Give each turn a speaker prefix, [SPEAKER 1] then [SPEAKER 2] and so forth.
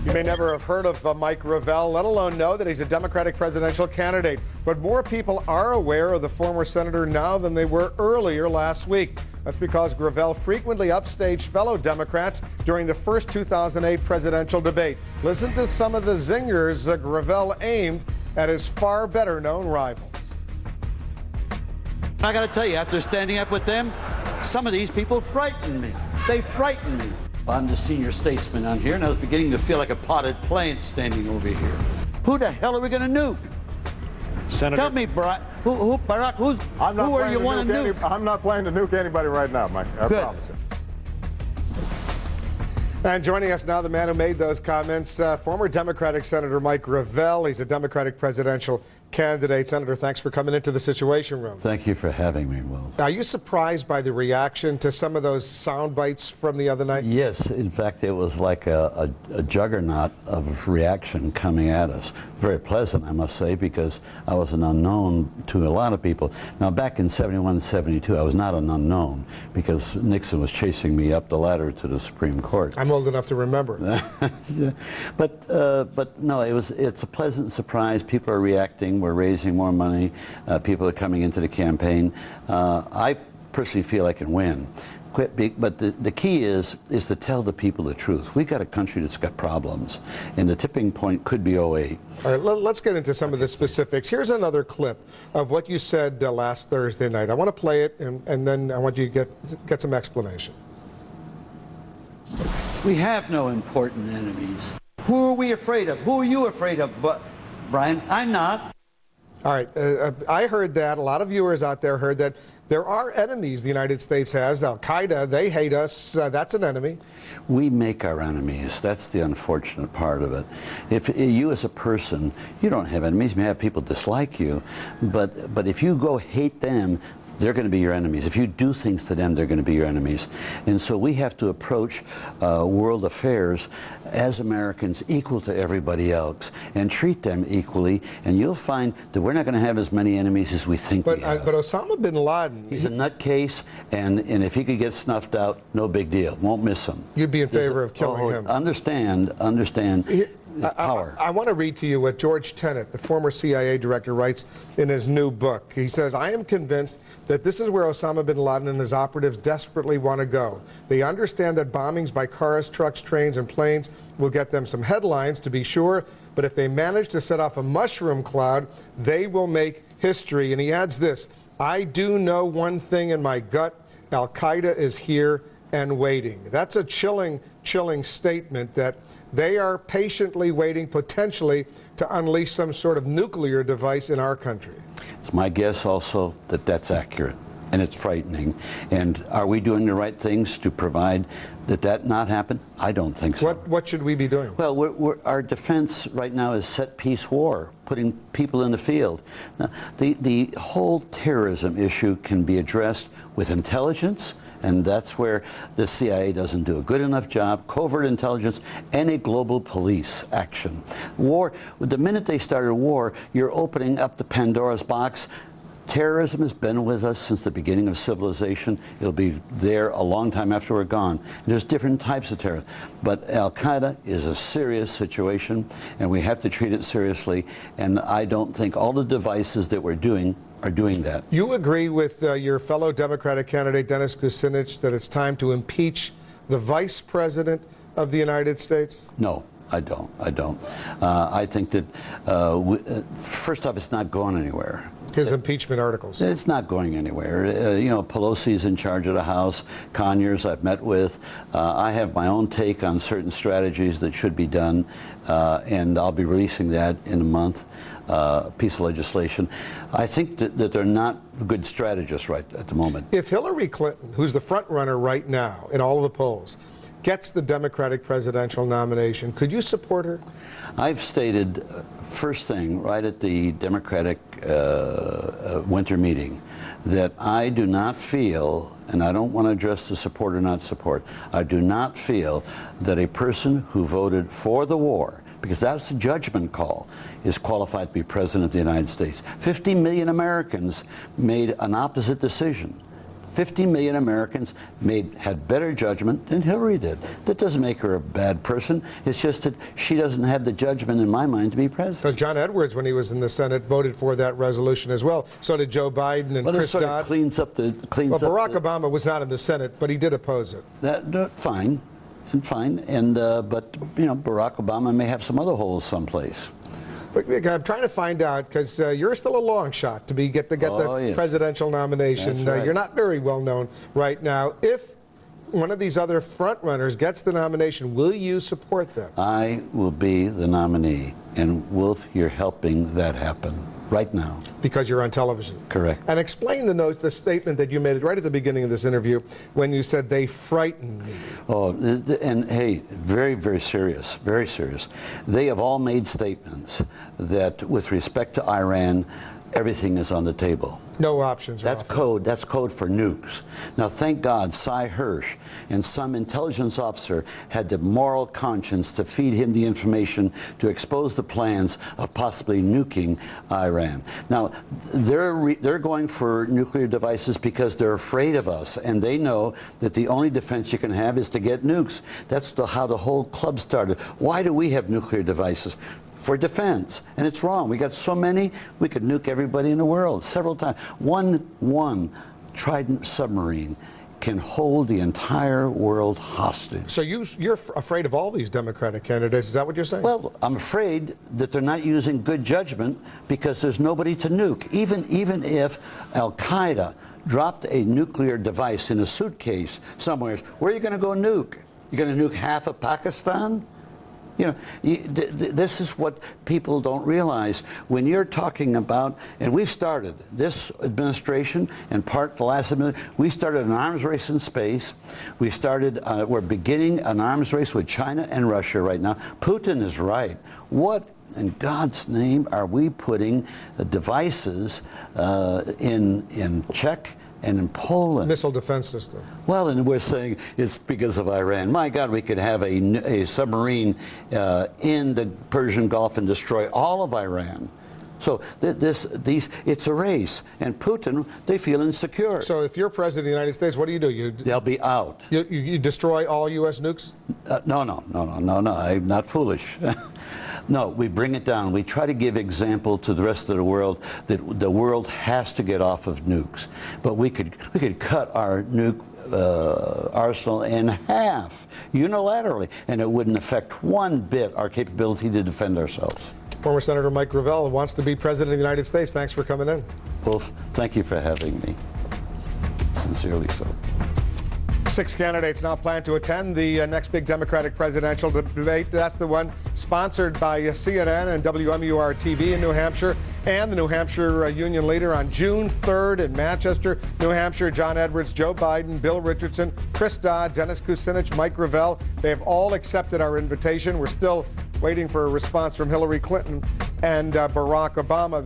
[SPEAKER 1] You may never have heard of Mike Gravel, let alone know that he's a Democratic presidential candidate. But more people are aware of the former senator now than they were earlier last week. That's because Gravel frequently upstaged fellow Democrats during the first 2008 presidential debate. Listen to some of the zingers Gravel aimed at his far better known rivals.
[SPEAKER 2] I got to tell you, after standing up with them, some of these people frighten me. They frighten me. I'm the senior statesman on here, and I was beginning to feel like a potted plant standing over here. Who the hell are we going to nuke?
[SPEAKER 3] Senator,
[SPEAKER 2] tell me, Barack, who are you want to nuke?
[SPEAKER 3] I'm not planning to nuke anybody right now, Mike. I promise you.
[SPEAKER 1] And joining us now, the man who made those comments, former Democratic Senator Mike Gravel. He's a Democratic presidential candidate. Senator, thanks for coming into the Situation Room.
[SPEAKER 4] Thank you for having me, Wolf.
[SPEAKER 1] Are you surprised by the reaction to some of those sound bites from the other night?
[SPEAKER 4] Yes, in fact, it was like a juggernaut of reaction coming at us. Very pleasant, I must say, because I was an unknown to a lot of people. Now, back in 71 and 72, I was not an unknown because Nixon was chasing me up the ladder to the Supreme Court.
[SPEAKER 1] I'm old enough to remember.
[SPEAKER 4] Yeah. But no, it's a pleasant surprise. People are reacting. We're raising more money. People are coming into the campaign. I personally feel I can win. But the key is to tell the people the truth. We've got a country that's got problems, and the tipping point could be 08.
[SPEAKER 1] All right, let's get into some of the specifics. Here's another clip of what you said last Thursday night. I want to play it, and then I want you to get some explanation.
[SPEAKER 2] We have no important enemies. Who are we afraid of? Who are you afraid of? But, Brian, I'm not.
[SPEAKER 1] All right, I heard that. A lot of viewers out there heard that. There are enemies the United States has. Al-Qaeda, they hate us. That's an enemy.
[SPEAKER 4] We make our enemies. That's the unfortunate part of it. If you as a person, you don't have enemies. You may have people dislike you, but if you go hate them, they're going to be your enemies. If you do things to them, they're going to be your enemies. And so we have to approach world affairs as Americans equal to everybody else and treat them equally. And you'll find that we're not going to have as many enemies as we think we have.
[SPEAKER 1] But Osama bin Laden...
[SPEAKER 4] He's a nutcase, and if he could get snuffed out, no big deal. Won't miss him.
[SPEAKER 1] You'd be in favor of killing him.
[SPEAKER 4] Understand.
[SPEAKER 1] I want to read to you what George Tenet, the former CIA director, writes in his new book. He says, I am convinced that this is where Osama bin Laden and his operatives desperately want to go. They understand that bombings by cars, trucks, trains, and planes will get them some headlines, to be sure, but if they manage to set off a mushroom cloud, they will make history. And he adds this, I do know one thing in my gut, Al-Qaeda is here and waiting. That's a chilling statement that they are patiently waiting, potentially, to unleash some sort of nuclear device in our country.
[SPEAKER 4] It's my guess also that that's accurate, and it's frightening. And are we doing the right things to provide that not happen? I don't think so.
[SPEAKER 1] What should we be doing?
[SPEAKER 4] Well, our defense right now is set-piece war, putting people in the field. Now, the whole terrorism issue can be addressed with intelligence, and that's where the CIA doesn't do a good enough job, covert intelligence, and a global police action. War, the minute they started war, you're opening up the Pandora's box. Terrorism has been with us since the beginning of civilization. It'll be there a long time after we're gone. There's different types of terrorism. But Al-Qaeda is a serious situation, and we have to treat it seriously. And I don't think all the devices that we're doing are doing that.
[SPEAKER 1] You agree with your fellow Democratic candidate, Dennis Kucinich, that it's time to impeach the Vice President of the United States?
[SPEAKER 4] No. I don't. I think that, first off, it's not going anywhere.
[SPEAKER 1] His impeachment articles.
[SPEAKER 4] It's not going anywhere. You know, Pelosi's in charge of the House. Conyers I've met with. I have my own take on certain strategies that should be done, and I'll be releasing that in a month, piece of legislation. I think that they're not good strategists right at the moment.
[SPEAKER 1] If Hillary Clinton, who's the front runner right now in all of the polls, gets the Democratic presidential nomination, could you support her?
[SPEAKER 4] I've stated first thing right at the Democratic winter meeting that I do not feel, and I don't want to address the support or not support, I do not feel that a person who voted for the war, because that's a judgment call, is qualified to be president of the United States. 50 million Americans made an opposite decision. 50 million Americans had better judgment than Hillary did. That doesn't make her a bad person. It's just that she doesn't have the judgment, in my mind, to be president.
[SPEAKER 1] Because John Edwards, when he was in the Senate, voted for that resolution as well. So did Joe Biden and Chris
[SPEAKER 4] Dodd.
[SPEAKER 1] Dodd. Barack Obama was not in the Senate, but he did oppose it.
[SPEAKER 4] Fine, but you know, Barack Obama may have some other holes someplace.
[SPEAKER 1] I'm trying to find out, because you're still a long shot to get the
[SPEAKER 4] Yes.
[SPEAKER 1] presidential nomination.
[SPEAKER 4] That's right.
[SPEAKER 1] You're not very well known right now. If one of these other front runners gets the nomination, will you support them?
[SPEAKER 4] I will be the nominee, and Wolf, you're helping that happen right now.
[SPEAKER 1] Because you're on television.
[SPEAKER 4] Correct.
[SPEAKER 1] And explain the statement that you made right at the beginning of this interview when you said they frighten me.
[SPEAKER 4] Oh, and hey, very, very serious, very serious. They have all made statements that with respect to Iran, everything is on the table.
[SPEAKER 1] No options.
[SPEAKER 4] That's code. That's code for nukes. Now, thank God, Cy Hirsch and some intelligence officer had the moral conscience to feed him the information to expose the plans of possibly nuking Iran. Now, they're going for nuclear devices because they're afraid of us, and they know that the only defense you can have is to get nukes. That's how the whole club started. Why do we have nuclear devices? For defense, and it's wrong. We got so many, we could nuke everybody in the world several times. One Trident submarine can hold the entire world hostage.
[SPEAKER 1] So you're afraid of all these Democratic candidates, is that what you're saying?
[SPEAKER 4] Well, I'm afraid that they're not using good judgment because there's nobody to nuke. Even if Al-Qaeda dropped a nuclear device in a suitcase somewhere, where are you going to go nuke? You're going to nuke half of Pakistan? You know, this is what people don't realize. When you're talking about, and we've started, this administration and part the last administration, we started an arms race in space. We're beginning an arms race with China and Russia right now. Putin is right. What in God's name are we putting devices in Czech and in Poland?
[SPEAKER 1] Missile defense system.
[SPEAKER 4] Well, and we're saying it's because of Iran. My God, we could have a submarine in the Persian Gulf and destroy all of Iran. So it's a race, and Putin, they feel insecure.
[SPEAKER 1] So if you're president of the United States, what do?
[SPEAKER 4] They'll be out.
[SPEAKER 1] You destroy all U.S. nukes?
[SPEAKER 4] No, I'm not foolish. No, we bring it down. We try to give example to the rest of the world that the world has to get off of nukes. But we could cut our nuke arsenal in half unilaterally, and it wouldn't affect one bit our capability to defend ourselves.
[SPEAKER 1] Former Senator Mike Gravel wants to be president of the United States. Thanks for coming in.
[SPEAKER 4] Wolf, thank you for having me. Sincerely so.
[SPEAKER 1] 6 candidates now plan to attend the next big Democratic presidential debate. That's the one sponsored by CNN and WMUR-TV in New Hampshire, and the New Hampshire Union Leader on June 3rd in Manchester, New Hampshire. John Edwards, Joe Biden, Bill Richardson, Chris Dodd, Dennis Kucinich, Mike Gravel. They have all accepted our invitation. We're still waiting for a response from Hillary Clinton and Barack Obama.